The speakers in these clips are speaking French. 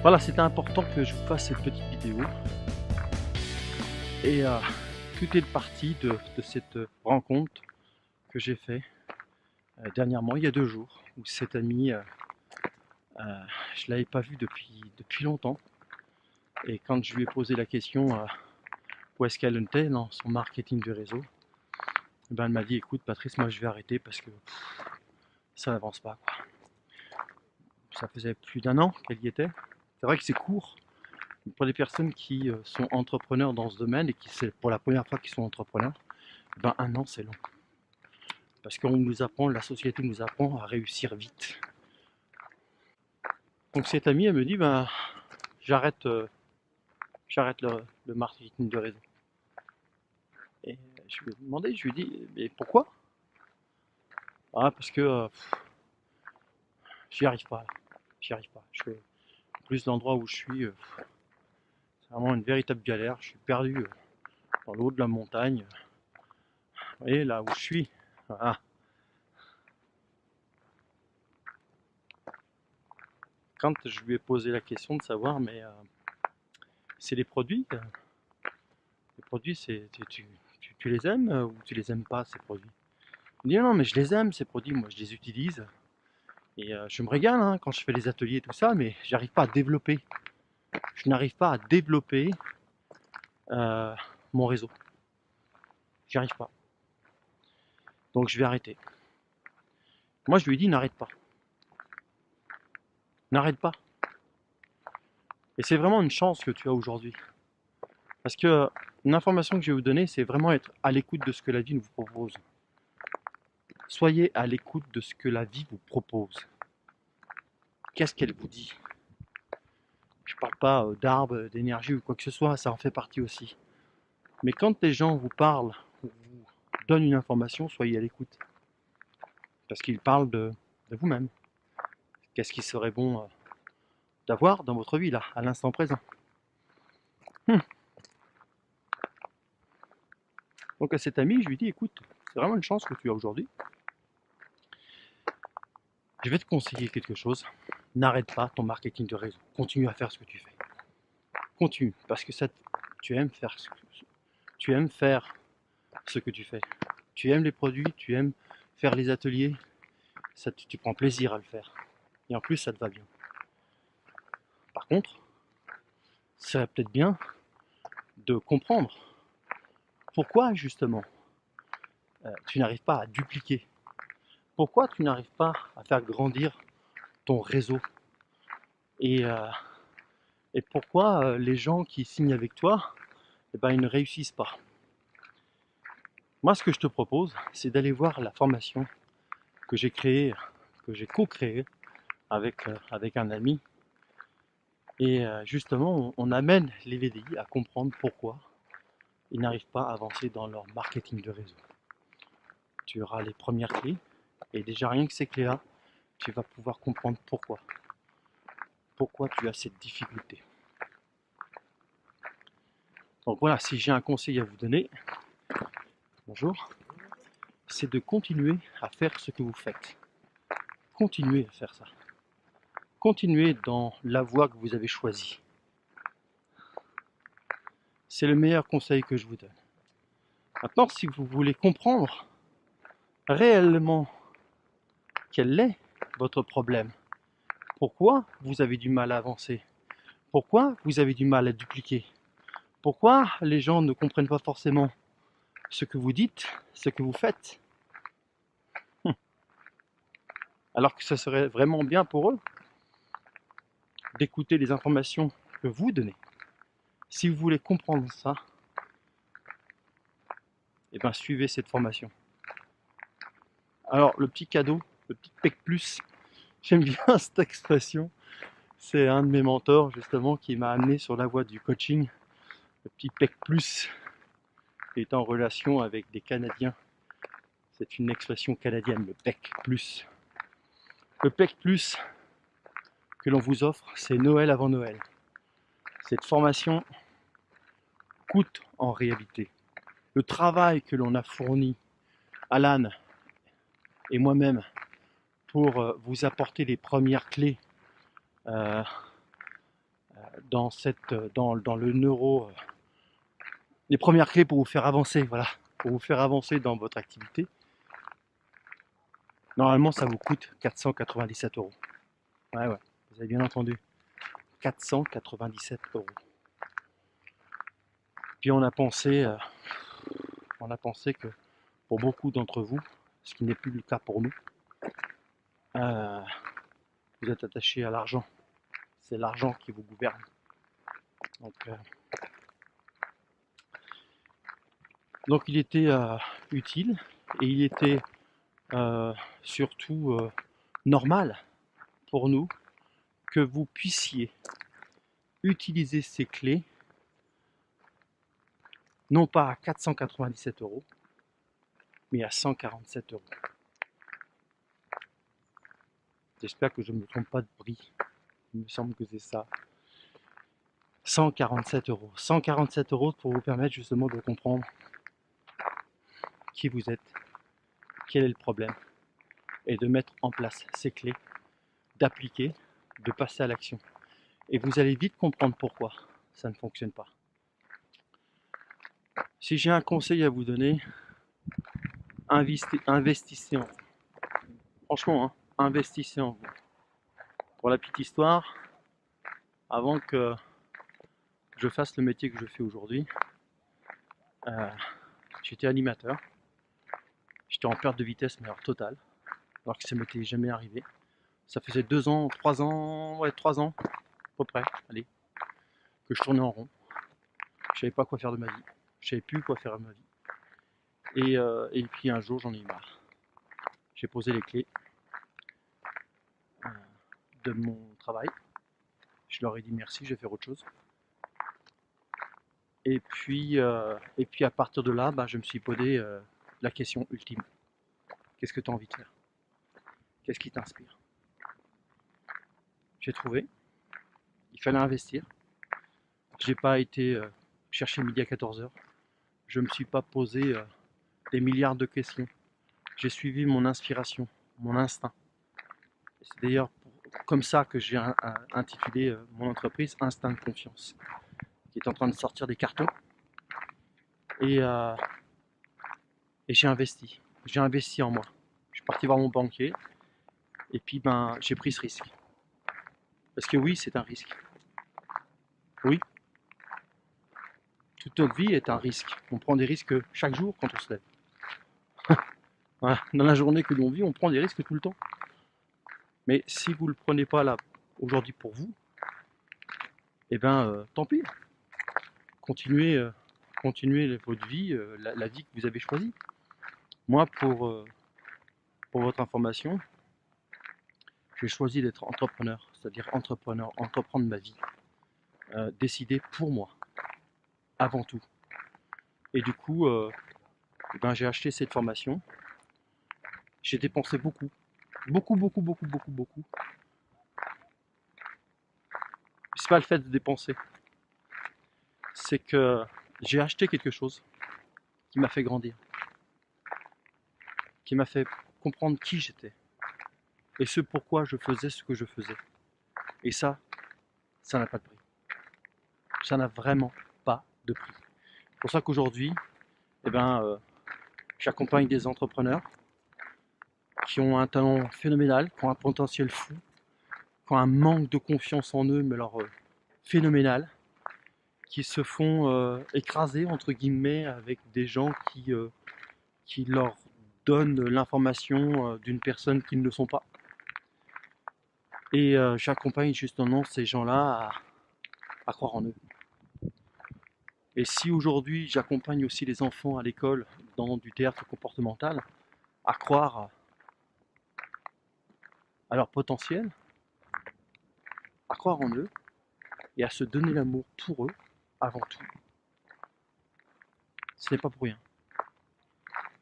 Voilà, c'était important que je vous fasse cette petite vidéo. Et tout est parti de cette rencontre que j'ai fait dernièrement, il y a 2 jours, où cet ami, je ne l'avais pas vu depuis longtemps. Et quand je lui ai posé la question où est-ce qu'elle était dans son marketing de réseau, eh ben, elle m'a dit écoute Patrice, moi je vais arrêter parce que ça n'avance pas, quoi. Ça faisait plus d'1 an qu'elle y était. C'est vrai que c'est court pour les personnes qui sont entrepreneurs dans ce domaine et qui c'est pour la première fois qu'ils sont entrepreneurs. Ben 1 an c'est long. Parce qu'on nous apprend, la société nous apprend à réussir vite. Donc cette amie, elle me dit, ben, j'arrête le marketing de réseau. Et je lui ai demandé, je lui ai dit, mais pourquoi? Ah, parce que j'y arrive pas. J'y arrive pas. En plus, l'endroit où je suis, c'est vraiment une véritable galère. Je suis perdu dans le haut de la montagne. Vous voyez, là où je suis. Voilà. Quand je lui ai posé la question de savoir, mais c'est les produits. Les produits, tu les aimes ou tu les aimes pas, ces produits? Il me dit non, mais je les aime, ces produits, moi je les utilise. Et je me régale hein, quand je fais les ateliers et tout ça, mais j'arrive pas à développer. Je n'arrive pas à développer euh, mon réseau. J'y arrive pas. Donc je vais arrêter. Moi je lui ai dit n'arrête pas. N'arrête pas. Et c'est vraiment une chance que tu as aujourd'hui. Parce que l'information que je vais vous donner, c'est vraiment être à l'écoute de ce que la vie nous propose. Soyez à l'écoute de ce que la vie vous propose. Qu'est-ce qu'elle vous dit? Je parle pas d'arbres, d'énergie ou quoi que ce soit, ça en fait partie aussi. Mais quand les gens vous parlent, ou vous donnent une information, soyez à l'écoute. Parce qu'ils parlent de vous-même. Qu'est-ce qui serait bon d'avoir dans votre vie, là, à l'instant présent. Donc à cet ami, je lui dis, écoute, c'est vraiment une chance que tu as aujourd'hui. Je vais te conseiller quelque chose. N'arrête pas ton marketing de réseau. Continue à faire ce que tu fais. Continue, parce que ça, tu aimes faire tu aimes faire ce que tu fais. Tu aimes les produits, tu aimes faire les ateliers, ça, tu prends plaisir à le faire. Et en plus, ça te va bien. Par contre, ça serait peut-être bien de comprendre pourquoi justement tu n'arrives pas à dupliquer. Pourquoi tu n'arrives pas à faire grandir ton réseau et, euh, et pourquoi les gens qui signent avec toi, eh ben, ils ne réussissent pas. Moi, ce que je te propose, c'est d'aller voir la formation que j'ai créée, que j'ai co-créée avec un ami. Et justement, on amène les VDI à comprendre pourquoi ils n'arrivent pas à avancer dans leur marketing de réseau. Tu auras les premières clés, et déjà rien que ces clés-là, tu vas pouvoir comprendre pourquoi. Pourquoi tu as cette difficulté. Donc voilà, si j'ai un conseil à vous donner, bonjour, c'est de continuer à faire ce que vous faites. Continuez à faire ça. Continuez dans la voie que vous avez choisie. C'est le meilleur conseil que je vous donne. Maintenant, si vous voulez comprendre réellement quel est votre problème, pourquoi vous avez du mal à avancer, pourquoi vous avez du mal à dupliquer, pourquoi les gens ne comprennent pas forcément ce que vous dites, ce que vous faites, alors que ce serait vraiment bien pour eux d'écouter les informations que vous donnez. Si vous voulez comprendre ça, eh bien suivez cette formation. Alors le petit cadeau, le petit PEC+, j'aime bien cette expression, c'est un de mes mentors justement qui m'a amené sur la voie du coaching. Le petit PEC+, est en relation avec des Canadiens. C'est une expression canadienne, le PEC+. Le PEC+, que l'on vous offre, c'est Noël avant Noël. Cette formation coûte en réalité. Le travail que l'on a fourni, Alan et moi-même, pour vous apporter les premières clés dans le neuro, les premières clés pour vous faire avancer, voilà, pour vous faire avancer dans votre activité. Normalement, ça vous coûte 497 euros. Ouais, vous avez bien entendu. 497 euros. Puis on a pensé que pour beaucoup d'entre vous, ce qui n'est plus le cas pour nous, vous êtes attaché à l'argent. C'est l'argent qui vous gouverne. Donc il était utile et il était surtout normal pour nous que vous puissiez utiliser ces clés non pas à 497 euros, mais à 147 euros. J'espère que je ne me trompe pas de prix. Il me semble que c'est ça. 147 euros. 147 euros pour vous permettre justement de comprendre qui vous êtes, quel est le problème, et de mettre en place ces clés, d'appliquer, de passer à l'action. Et vous allez vite comprendre pourquoi ça ne fonctionne pas. Si j'ai un conseil à vous donner, investissez en vous. Franchement, hein, investissez en vous. Pour la petite histoire, avant que je fasse le métier que je fais aujourd'hui, j'étais animateur. J'étais en perte de vitesse, mais alors totale, alors que ça m'était jamais arrivé. Ça faisait 2 ans, 3 ans, ouais 3 ans, à peu près, allez, que je tournais en rond. Je savais pas quoi faire de ma vie. Je savais plus quoi faire de ma vie. Et puis un jour, j'en ai eu marre. J'ai posé les clés de mon travail. Je leur ai dit merci, je vais faire autre chose. Et puis à partir de là, je me suis posé la question ultime. Qu'est-ce que tu as envie de faire? Qu'est-ce qui t'inspire? J'ai trouvé. Il fallait investir. J'ai pas été chercher midi à 14h. Je me suis pas posé des milliards de questions. J'ai suivi mon inspiration, mon instinct. C'est d'ailleurs comme ça que j'ai intitulé mon entreprise Instinct de confiance, qui est en train de sortir des cartons. Et j'ai investi. J'ai investi en moi. Je suis parti voir mon banquier et puis j'ai pris ce risque. Parce que oui, c'est un risque. Oui, toute notre vie est un risque. On prend des risques chaque jour quand on se lève. Voilà. Dans la journée que l'on vit, on prend des risques tout le temps. Mais si vous ne le prenez pas là aujourd'hui pour vous, eh ben tant pis. Continuez, continuez votre vie, la vie que vous avez choisie. Moi, pour votre information, j'ai choisi d'être entrepreneur, c'est-à-dire entreprendre ma vie, décider pour moi, avant tout. Et du coup, j'ai acheté cette formation. J'ai dépensé beaucoup. C'est pas le fait de dépenser, c'est que j'ai acheté quelque chose qui m'a fait grandir, qui m'a fait comprendre qui j'étais et ce pourquoi je faisais ce que je faisais. Et ça n'a pas de prix. Ça n'a vraiment pas de prix. C'est pour ça qu'aujourd'hui, j'accompagne des entrepreneurs qui ont un talent phénoménal, qui ont un potentiel fou, qui ont un manque de confiance en eux, mais alors phénoménal, qui se font écraser entre guillemets avec des gens qui leur donnent l'information d'une personne qu'ils ne sont pas. Et j'accompagne justement ces gens-là à croire en eux. Et si aujourd'hui j'accompagne aussi les enfants à l'école dans du théâtre comportemental, à croire à leur potentiel, à croire en eux et à se donner l'amour pour eux avant tout, ce n'est pas pour rien.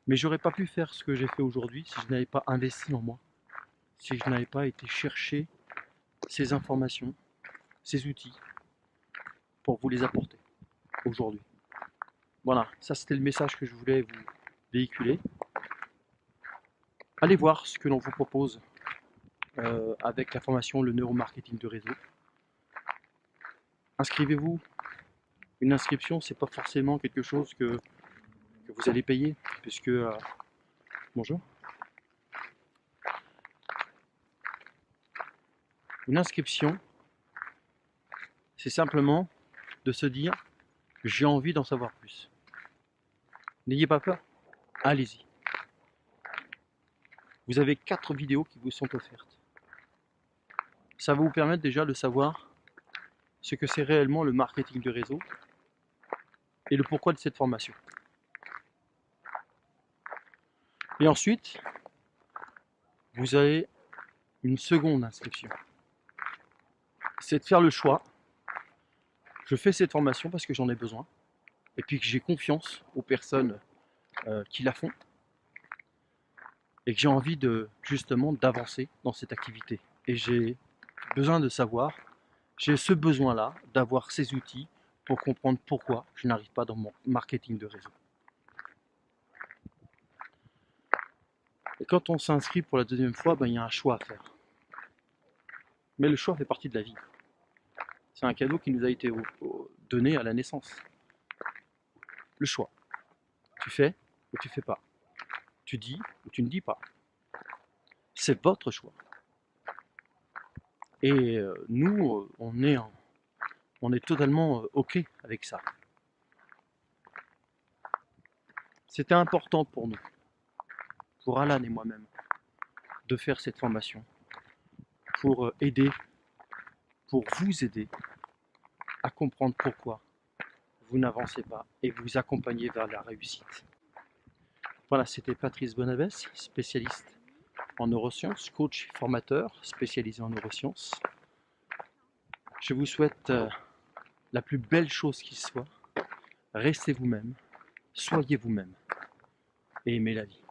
Mais j'aurais pas pu faire ce que j'ai fait aujourd'hui si je n'avais pas investi en moi, si je n'avais pas été chercher ces informations, ces outils pour vous les apporter aujourd'hui. Voilà, ça c'était le message que je voulais vous véhiculer. Allez voir ce que l'on vous propose avec la formation Le Neuromarketing de réseau. inscrivez-vous. Une inscription, c'est pas forcément quelque chose que vous allez payer, puisque bonjour. Une inscription, c'est simplement de se dire j'ai envie d'en savoir plus. N'ayez pas peur, allez-y. Vous avez 4 vidéos qui vous sont offertes. Ça va vous permettre déjà de savoir ce que c'est réellement le marketing de réseau et le pourquoi de cette formation. Et ensuite, vous avez une seconde inscription. C'est de faire le choix. Je fais cette formation parce que j'en ai besoin et puis que j'ai confiance aux personnes qui la font et que j'ai envie justement d'avancer dans cette activité. Et j'ai besoin de savoir, j'ai ce besoin-là d'avoir ces outils pour comprendre pourquoi je n'arrive pas dans mon marketing de réseau. Et quand on s'inscrit pour la deuxième fois, il y a un choix à faire. Mais le choix fait partie de la vie. C'est un cadeau qui nous a été donné à la naissance. Le choix. Tu fais ou tu fais pas. Tu dis ou tu ne dis pas. C'est votre choix. Et nous, on est totalement OK avec ça. C'était important pour nous, pour Alan et moi-même, de faire cette formation, pour aider, pour vous aider à comprendre pourquoi vous n'avancez pas et vous accompagner vers la réussite. Voilà, c'était Patrice Bonavès, spécialiste en neurosciences, coach formateur spécialisé en neurosciences. Je vous souhaite la plus belle chose qui soit. Restez vous-même, soyez vous-même et aimez la vie.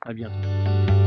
À bientôt.